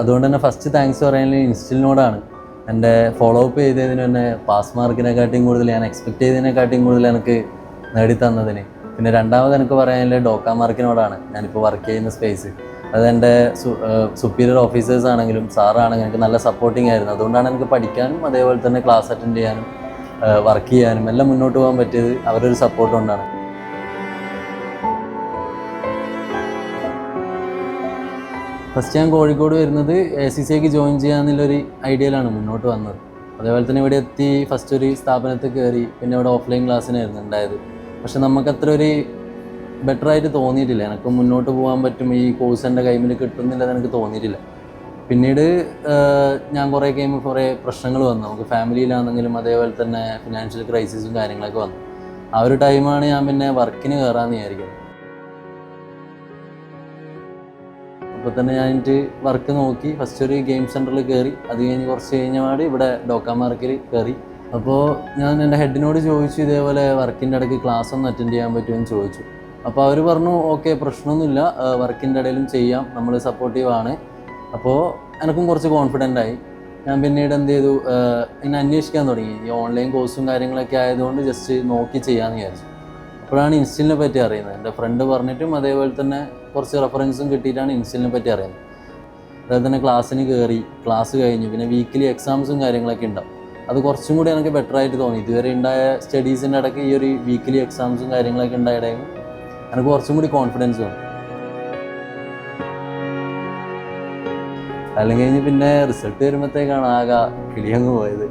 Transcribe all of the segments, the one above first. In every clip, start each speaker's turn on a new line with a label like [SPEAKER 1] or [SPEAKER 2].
[SPEAKER 1] അതുകൊണ്ട് തന്നെ first thanks പറയാനുള്ള ഇൻസ്റ്റിലിനോടാണ്. എൻ്റെ ഫോളോ അപ്പ് ചെയ്തതിന് തന്നെ പാസ് മാർക്കിനെക്കാട്ടിയും കൂടുതൽ ഞാൻ എക്സ്പെക്ട് ചെയ്തതിനെക്കാട്ടിയും കൂടുതൽ എനിക്ക് നേടിത്തന്നതിന്. പിന്നെ രണ്ടാമത് എനിക്ക് പറയാനുള്ളത് ഡോക്ക മാർക്കിനോടാണ്. ഞാനിപ്പോൾ വർക്ക് ചെയ്യുന്ന സ്പേസ് അത് എൻ്റെ സുപ്പീരിയർ ഓഫീസേഴ്സ് ആണെങ്കിലും സാറാണെങ്കിലും എനിക്ക് നല്ല സപ്പോർട്ടിങ് ആയിരുന്നു. അതുകൊണ്ടാണ് എനിക്ക് പഠിക്കാനും അതേപോലെ തന്നെ ക്ലാസ് അറ്റൻഡ് ചെയ്യാനും വർക്ക് ചെയ്യാനും എല്ലാം മുന്നോട്ട് പോകാൻ പറ്റിയത് അവരൊരു സപ്പോർട്ട് കൊണ്ടാണ്. ഫസ്റ്റ് ഞാൻ കോഴിക്കോട് വരുന്നത് ACCAക്ക് ജോയിൻ ചെയ്യാമെന്നുള്ളൊരു ഐഡിയയിലാണ് മുന്നോട്ട് വന്നത്. അതേപോലെ തന്നെ ഇവിടെ എത്തി ഫസ്റ്റ് ഒരു സ്ഥാപനത്തിൽ കയറി. പിന്നെ ഇവിടെ ഓഫ്ലൈൻ ക്ലാസ്സിനായിരുന്നു ഉണ്ടായത്. പക്ഷെ നമുക്കത്ര ഒരു ബെറ്ററായിട്ട് തോന്നിയിട്ടില്ല. എനിക്ക് മുന്നോട്ട് പോകാൻ പറ്റും, ഈ കോഴ്സ് എൻ്റെ കൈമിൽ കിട്ടുന്നില്ലെന്ന് എനിക്ക് തോന്നിയിട്ടില്ല. പിന്നീട് ഞാൻ കുറേ പ്രശ്നങ്ങൾ വന്നു. നമുക്ക് ഫാമിലിയിലാണെങ്കിലും അതേപോലെ തന്നെ ഫിനാൻഷ്യൽ ക്രൈസിസും കാര്യങ്ങളൊക്കെ വന്നു. ആ ഒരു ടൈമാണ് ഞാൻ പിന്നെ വർക്കിന് കയറാമെന്ന് വിചാരിക്കുന്നത്. അപ്പോൾ തന്നെ ഞാൻ വർക്ക് നോക്കി. ഫസ്റ്റ് ഒരു ഗെയിം സെൻറ്ററിൽ കയറി. അത് കഴിഞ്ഞ് കുറച്ച് കഴിഞ്ഞപാട് ഇവിടെ ഡോക്ക മാർക്കിൽ കയറി. അപ്പോൾ ഞാൻ എൻ്റെ ഹെഡിനോട് ചോദിച്ചു, ഇതേപോലെ വർക്കിൻ്റെ ഇടയ്ക്ക് ക്ലാസ് ഒന്ന് അറ്റൻഡ് ചെയ്യാൻ പറ്റുമെന്ന് ചോദിച്ചു. അപ്പോൾ അവർ പറഞ്ഞു ഓക്കെ, പ്രശ്നമൊന്നുമില്ല, വർക്കിൻ്റെ ഇടയിലും ചെയ്യാം, നമ്മൾ സപ്പോർട്ടീവാണ്. അപ്പോൾ എനിക്കും കുറച്ച് കോൺഫിഡൻ്റ് ആയി. ഞാൻ പിന്നീട് എന്ത് ചെയ്തു, ഇങ്ങനെ അന്വേഷിക്കാൻ തുടങ്ങി. ഈ ഓൺലൈൻ കോഴ്സും കാര്യങ്ങളൊക്കെ ആയതുകൊണ്ട് ജസ്റ്റ് നോക്കി ചെയ്യാമെന്ന് വിചാരിച്ചു. അപ്പോഴാണ് ഇൻസ്റ്റിലിനെ പറ്റി അറിയുന്നത്. എൻ്റെ ഫ്രണ്ട് പറഞ്ഞിട്ടും അതേപോലെ തന്നെ കുറച്ച് റെഫറൻസും കിട്ടിയിട്ടാണ് ഇൻസ്റ്റിലിനെ പറ്റി അറിയുന്നത്. അതുപോലെ തന്നെ ക്ലാസ്സിന് കയറി, ക്ലാസ് കഴിഞ്ഞു. പിന്നെ വീക്കിലി എക്സാംസും കാര്യങ്ങളൊക്കെ ഉണ്ടാവും. അത് കുറച്ചും കൂടി എനിക്ക് ബെറ്ററായിട്ട് തോന്നി. ഇതുവരെ ഉണ്ടായ സ്റ്റഡീസിൻ്റെ ഇടയ്ക്ക് ഈ ഒരു വീക്കിലി എക്സാംസും കാര്യങ്ങളൊക്കെ ഉണ്ടായ ടൈം എനിക്ക് കുറച്ചും കൂടി കോൺഫിഡൻസ് തോന്നി. അല്ലെങ്കിൽ കഴിഞ്ഞ് പിന്നെ റിസൾട്ട് വരുമ്പോഴത്തേക്കാണ് ആകെ കിളിയങ്ങ് പോയത്.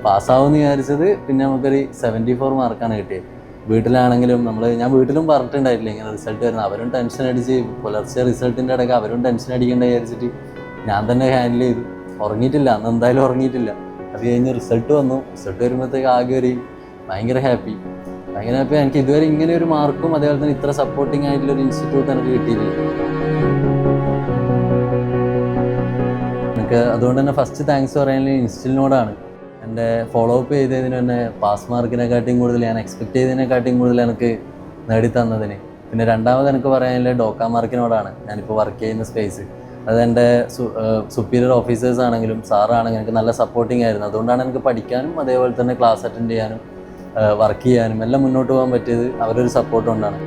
[SPEAKER 1] പാസ്സാവുമെന്ന് വിചാരിച്ചത് പിന്നെ നമുക്കൊരു 74 മാർക്കാണ് കിട്ടിയത്. വീട്ടിലാണെങ്കിലും ഞാൻ വീട്ടിലും പറഞ്ഞിട്ടുണ്ടായിട്ടില്ല ഇങ്ങനെ റിസൾട്ട് വരുന്നത്. അവരും ടെൻഷൻ അടിച്ച് പുലർച്ചെ റിസൾട്ടിൻ്റെ ഇടയ്ക്ക് അവരും ടെൻഷൻ അടിക്കേണ്ട വിചാരിച്ചിട്ട് ഞാൻ തന്നെ ഹാൻഡിൽ ചെയ്തു. ഉറങ്ങിയിട്ടില്ല, അന്ന് എന്തായാലും ഉറങ്ങിയിട്ടില്ല. അത് കഴിഞ്ഞ് റിസൾട്ട് വന്നു. റിസൾട്ട് വരുമ്പോഴത്തേക്ക് ആകെ ഒരു ഭയങ്കര ഹാപ്പി. എനിക്ക് ഇതുവരെ ഇങ്ങനെ ഒരു മാർക്കും അതേപോലെ തന്നെ ഇത്ര സപ്പോർട്ടിങ് ആയിട്ടുള്ളൊരു ഇൻസ്റ്റിറ്റ്യൂട്ട് എനിക്ക് കിട്ടിയിട്ടില്ല. അതുകൊണ്ട് തന്നെ ഫസ്റ്റ് താങ്ക്സ് പറയാനുള്ള ഇൻസ്റ്റിലിനോടാണ്. എൻ്റെ ഫോളോ അപ്പ് ചെയ്തതിന് തന്നെ പാസ് മാർക്കിനെക്കാട്ടിയും കൂടുതൽ ഞാൻ എക്സ്പെക്ട് ചെയ്തതിനെക്കാട്ടിയും കൂടുതൽ എനിക്ക് നേടിത്തന്നതിന്. പിന്നെ രണ്ടാമത് എനിക്ക് പറയാനുള്ളത് ഡോക്ക മാർക്കിനോടാണ്. ഞാനിപ്പോൾ വർക്ക് ചെയ്യുന്ന സ്പേസ് അത് എൻ്റെ സുപ്പീരിയർ ഓഫീസേഴ്സ് ആണെങ്കിലും സാറാണെങ്കിലും എനിക്ക് നല്ല സപ്പോർട്ടിങ് ആയിരുന്നു. അതുകൊണ്ടാണ് എനിക്ക് പഠിക്കാനും അതേപോലെ തന്നെ ക്ലാസ് അറ്റൻഡ് ചെയ്യാനും വർക്ക് ചെയ്യാനും എല്ലാം മുന്നോട്ട് പോകാൻ പറ്റിയത് അവരൊരു സപ്പോർട്ട് കൊണ്ടാണ്.